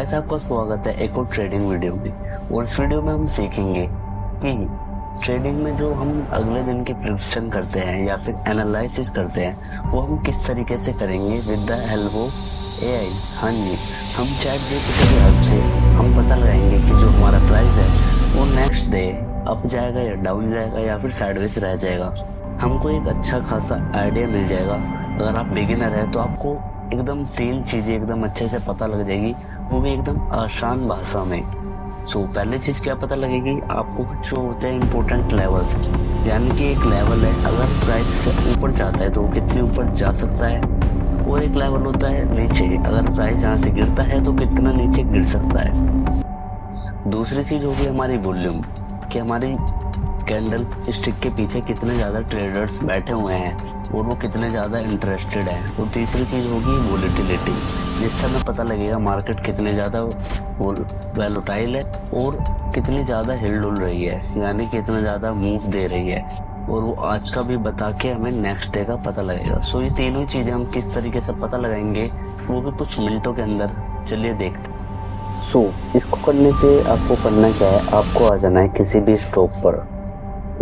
Guys, आपका स्वागत है एक और ट्रेडिंग वीडियो में। और इस वीडियो में हम सीखेंगे कि ट्रेडिंग में जो हम अगले दिन की प्रिडिक्शन करते हैं या फिर एनालिसिस करते हैं वो हम किस तरीके से करेंगे with the help of AI. हाँ जी, हम चैट जीपीटी की हेल्प से हम पता लगाएंगे कि जो हमारा प्राइस है वो नेक्स्ट डे अप जाएगा या डाउन जाएगा या फिर साइडवेज रह जाएगा। हमको एक अच्छा खासा आइडिया मिल जाएगा। अगर आप बिगिनर है तो आपको एकदम 3 चीजें एकदम अच्छे से पता लग जाएगी, वो भी एकदम आसान भाषा में। पहली चीज क्या पता लगेगी आपको, जो होते हैं इम्पोर्टेंट लेवल्स। यानी कि एक लेवल है, अगर प्राइस से ऊपर जाता है तो वो कितने ऊपर जा सकता है, और एक लेवल होता है नीचे, अगर प्राइस यहाँ से गिरता है तो कितना नीचे गिर सकता है। दूसरी चीज होगी हमारी वॉल्यूम, कि हमारी कैंडल स्टिक के पीछे कितने ज्यादा ट्रेडर्स बैठे हुए हैं और वो कितने ज़्यादा इंटरेस्टेड है। और तीसरी चीज़ होगी वोलेटिलिटी, जिससे हमें पता लगेगा मार्केट कितने ज़्यादा वोलेटाइल है और कितनी ज़्यादा हिल डुल रही है, यानी कितना ज़्यादा मूव दे रही है। और वो आज का भी बता के हमें नेक्स्ट डे का पता लगेगा। ये तीनों चीज़ें हम किस तरीके से पता लगाएंगे वो भी कुछ मिनटों के अंदर। चलिए देखते हैं। इसको करने से आपको करना क्या है, आपको आ जाना है किसी भी स्टॉक पर,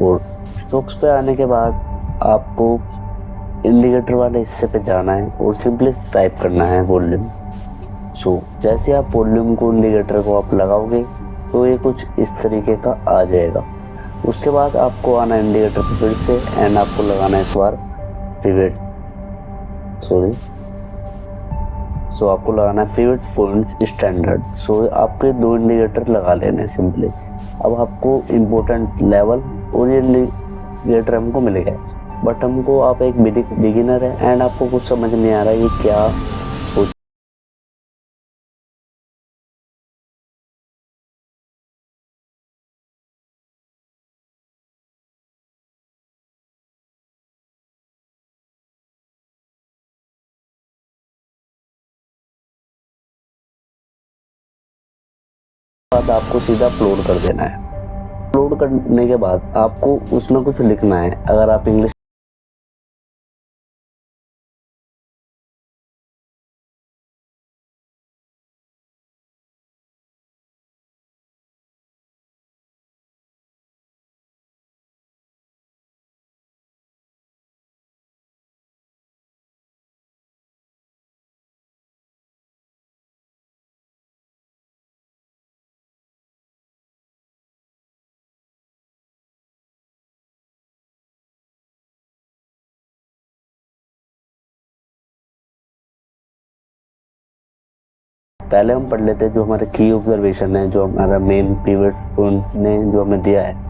और स्टॉक्स पे आने के बाद आपको इंडिकेटर वाले हिस्से पे जाना है और सिंपली टाइप करना है वॉल्यूम। जैसे आप वॉल्यूम को इंडिकेटर को आप लगाओगे तो ये कुछ इस तरीके का आ जाएगा। उसके बाद आपको आना है इंडिकेटर पे फिर से, एंड आपको लगाना है इस बार पिवट आपको लगाना है पिवट पॉइंट्स स्टैंडर्ड। आपके 2 इंडिकेटर लगा लेने सिंपली। अब आपको इम्पोर्टेंट लेवल और ये इंडिकेटर हमको मिल गया, बट हमको, आप एक बिगिनर है एंड आपको कुछ समझ नहीं आ रहा है ये क्या हो। बाद आपको सीधा अपलोड कर देना है। अपलोड करने के बाद आपको उसमें कुछ लिखना है। अगर आप इंग्लिश पहले हम पढ़ लेते हैं जो हमारे की ऑब्जर्वेशन है, जो हमारा मेन पिवट पॉइंट ने जो हमें दिया है।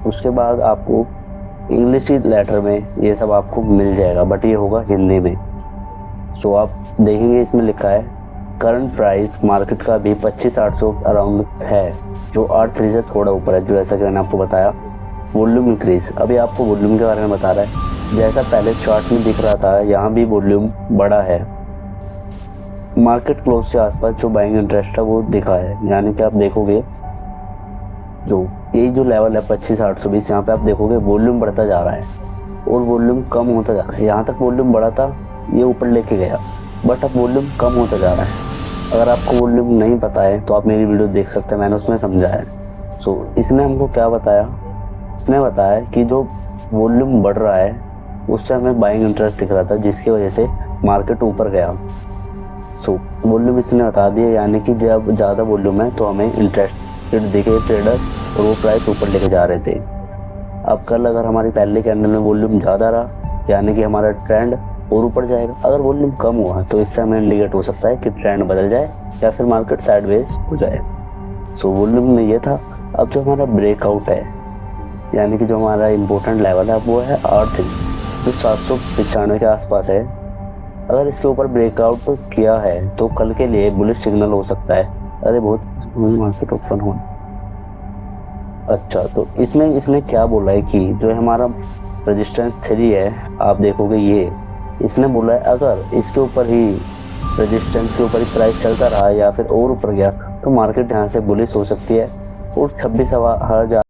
उसके बाद आपको इंग्लिश लेटर में ये सब आपको मिल जाएगा, बट ये होगा हिंदी में। आप देखेंगे इसमें लिखा है करंट प्राइस मार्केट का भी 25,800 अराउंड है, जो R3 से थोड़ा ऊपर है, जो ऐसा कि मैंने आपको बताया। वॉल्यूम इंक्रीज, अभी आपको वॉल्यूम के बारे में बता रहा है। जैसा पहले चार्ट में दिख रहा था, यहाँ भी वॉल्यूम बड़ा है। मार्केट क्लोज के आसपास जो बाइंग इंटरेस्ट है वो दिखा है, यानी कि आप देखोगे जो यही जो लेवल है 25,820, यहाँ पे आप देखोगे वॉल्यूम बढ़ता जा रहा है और वॉल्यूम कम होता जा रहा है। यहाँ तक वॉल्यूम बढ़ा था, ये ऊपर लेके गया, बट अब वॉल्यूम कम होता जा रहा है। अगर आपको वॉल्यूम नहीं पता है तो आप मेरी वीडियो देख सकते हैं, मैंने उसमें समझाया है। इसने हमको क्या बताया, इसने बताया कि जो वॉल्यूम बढ़ रहा है उससे हमें बाइंग इंटरेस्ट दिख रहा था, जिसकी वजह से मार्केट ऊपर गया। वॉल्यूम इसने बता दिया, यानी कि जब ज़्यादा वॉल्यूम है तो हमें इंटरेस्टेड दिखे ट्रेडर और वो प्राइस ऊपर लेके जा रहे थे। अब कल अगर हमारी पहले कैंडल में वॉल्यूम ज़्यादा रहा, यानी कि हमारा ट्रेंड और ऊपर जाएगा। अगर वॉल्यूम कम हुआ तो इससे हमें इंडिकेट हो सकता है कि ट्रेंड बदल जाए या फिर मार्केट साइडवेज हो जाए। वॉल्यूम में ये था। अब जो हमारा ब्रेकआउट है, यानी कि जो हमारा इम्पोर्टेंट लेवल है वो है R3, जो 795 के आसपास है। अगर इसके ऊपर ब्रेकआउट तो किया है तो कल के लिए बुलिश सिग्नल हो सकता है। अरे बहुत मार्केट ओपन हो। अच्छा, तो इसमें इसने क्या बोला है कि जो हमारा रेजिस्टेंस 3 है, आप देखोगे ये इसने बोला है अगर इसके ऊपर ही रेजिस्टेंस के ऊपर ही प्राइस चलता रहा या फिर और ऊपर गया तो मार्केट यहाँ से बुलिश हो सकती है और 26,000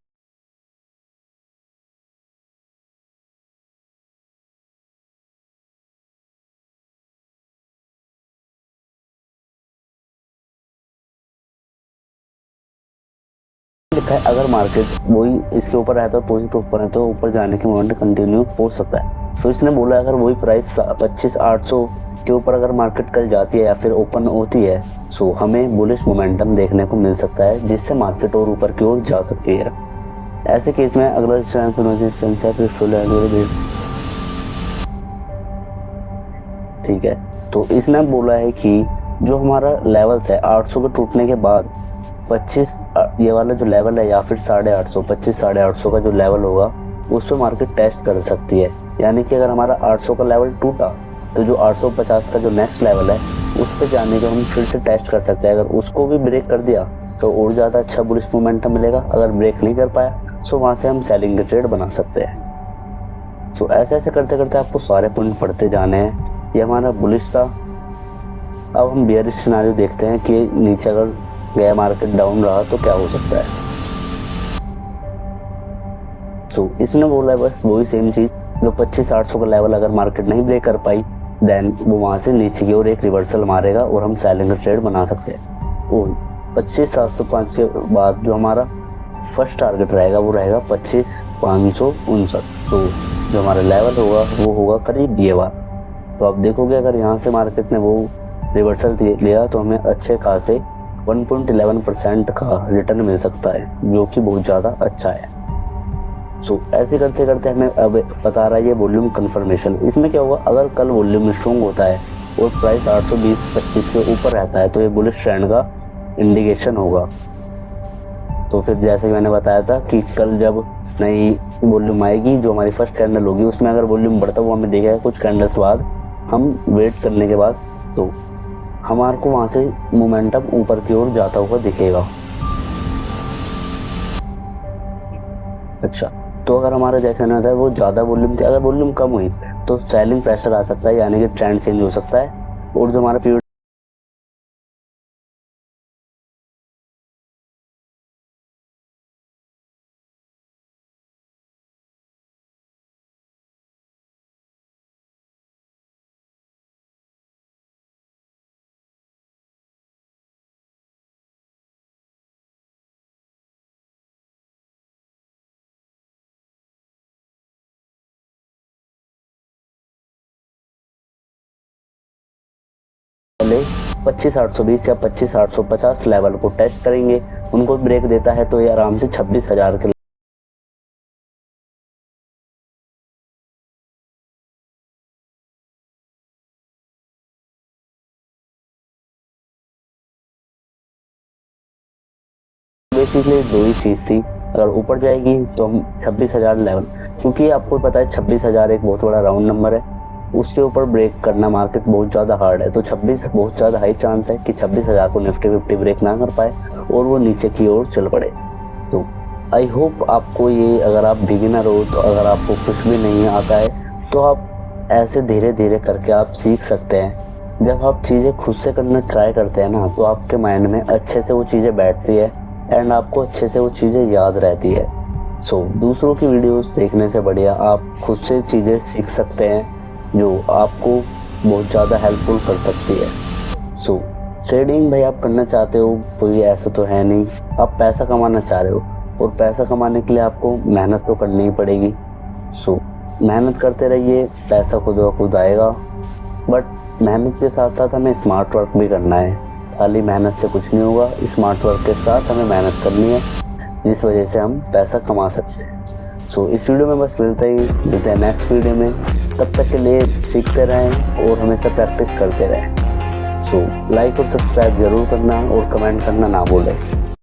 लिखा है। अगर मार्केट वही इसके ऊपर रहता है, पॉजिटिव ऊपर है, तो ऊपर जाने की मोमेंट कंटिन्यू हो सकता है। तो इसने बोला अगर वही प्राइस 25,800 के ऊपर अगर मार्केट कल जाती है या फिर ओपन होती है तो हमें बुलिश मोमेंटम देखने को मिल सकता है, जिससे मार्केट और ऊपर की ओर जा सकती है। ऐसे केस में अगला रेजिस्टेंस है ठीक है। तो इसने बोला है कि जो हमारा लेवल्स है 800 के टूटने के बाद 25 ये वाला जो लेवल है या फिर 850 25 का जो लेवल होगा उस पर मार्केट टेस्ट कर सकती है। यानी कि अगर हमारा 800 का लेवल टूटा तो जो 850 का जो नेक्स्ट लेवल है उस पर जाने के हम फिर से टेस्ट कर सकते हैं। अगर उसको भी ब्रेक कर दिया तो और ज़्यादा अच्छा बुलिश मोमेंटम मिलेगा। अगर ब्रेक नहीं कर पाया तो वहाँ से हम सेलिंग के ट्रेड बना सकते हैं। तो ऐसे ऐसे करते करते आपको सारे पॉइंट पढ़ते जाने हैं। ये हमारा बुलिश था। अब हम बेयरिश सिनेरियो देखते हैं कि नीचे अगर गया मार्केट डाउन रहा तो क्या हो सकता है। तो इसने बोला है बस वही सेम चीज, जो 25,800 का लेवल अगर मार्केट नहीं ब्रेक कर पाई देन वो वहां से नीचे की ओर एक रिवर्सल मारेगा और हम सेलिंग ट्रेड बना सकते हैं। और 25,705 के बाद जो हमारा फर्स्ट टारगेट रहेगा वो रहेगा 25,559। तो जो हमारा लेवल होगा वो होगा करीब ये बार। तो आप देखोगे अगर यहाँ से मार्केट ने वो रिवर्सल लिया तो हमें अच्छे खासे 1.11% का रिटर्न मिल सकता है, जो कि बहुत ज़्यादा अच्छा है। सो ऐसे करते करते हमें अब बता रहा है ये वॉल्यूम कंफर्मेशन। इसमें क्या होगा अगर कल वॉल्यूम स्ट्रॉन्ग होता है और प्राइस 820-25 के ऊपर रहता है तो ये बुलिश ट्रेंड का इंडिकेशन होगा। तो फिर जैसे कि मैंने बताया था कि कल जब नई वॉल्यूम आएगी जो हमारी फर्स्ट कैंडल होगी उसमें अगर वॉल्यूम बढ़ता हुआ हमें देखेगा कुछ कैंडल्स बाद, हम वेट करने के बाद तो हमारे को वहां से मोमेंटम ऊपर की ओर जाता हुआ दिखेगा। अच्छा, तो अगर हमारा जैसे ना था वो ज़्यादा वॉल्यूम थी, अगर वॉल्यूम कम हुई तो सेलिंग प्रेशर आ सकता है, यानी कि ट्रेंड चेंज हो सकता है। और जो हमारा पीरियड पहले 25,820 या 25,850 लेवल को टेस्ट करेंगे, उनको ब्रेक देता है तो ये आराम से 26,000 के बेसिकली दो ही चीज़ थी। अगर ऊपर जाएगी तो हम 26,000 लेवल, क्योंकि आपको पता है 26,000 एक बहुत बड़ा राउंड नंबर है, उसके ऊपर ब्रेक करना मार्केट बहुत ज़्यादा हार्ड है। तो 26 बहुत ज़्यादा हाई चांस है कि 26,000 को निफ्टी 50 ब्रेक ना कर पाए और वो नीचे की ओर चल पड़े। तो आई होप आपको ये, अगर आप बिगिनर हो तो अगर आपको कुछ भी नहीं आता है तो आप ऐसे धीरे धीरे करके आप सीख सकते हैं। जब आप चीज़ें खुद से करना ट्राई करते हैं ना तो आपके माइंड में अच्छे से वो चीज़ें बैठती है एंड आपको अच्छे से वो चीज़ें याद रहती है। सो दूसरों की वीडियोस देखने से बढ़िया आप खुद से चीज़ें सीख सकते हैं जो आपको बहुत ज़्यादा हेल्पफुल कर सकती है। सो ट्रेडिंग भाई आप करना चाहते हो, कोई ऐसा तो है नहीं, आप पैसा कमाना चाह रहे हो और पैसा कमाने के लिए आपको मेहनत तो करनी ही पड़ेगी। सो मेहनत करते रहिए, पैसा खुद ब खुद आएगा। बट मेहनत के साथ साथ हमें स्मार्ट वर्क भी करना है, खाली मेहनत से कुछ नहीं होगा। स्मार्ट वर्क के साथ हमें मेहनत करनी है जिस वजह से हम पैसा कमा सकते हैं। सो इस वीडियो में बस मिलते हैं नेक्स्ट वीडियो में। तब तक के लिए सीखते रहें और हमेशा प्रैक्टिस करते रहें। सो लाइक और सब्सक्राइब जरूर करना और कमेंट करना ना भूलें।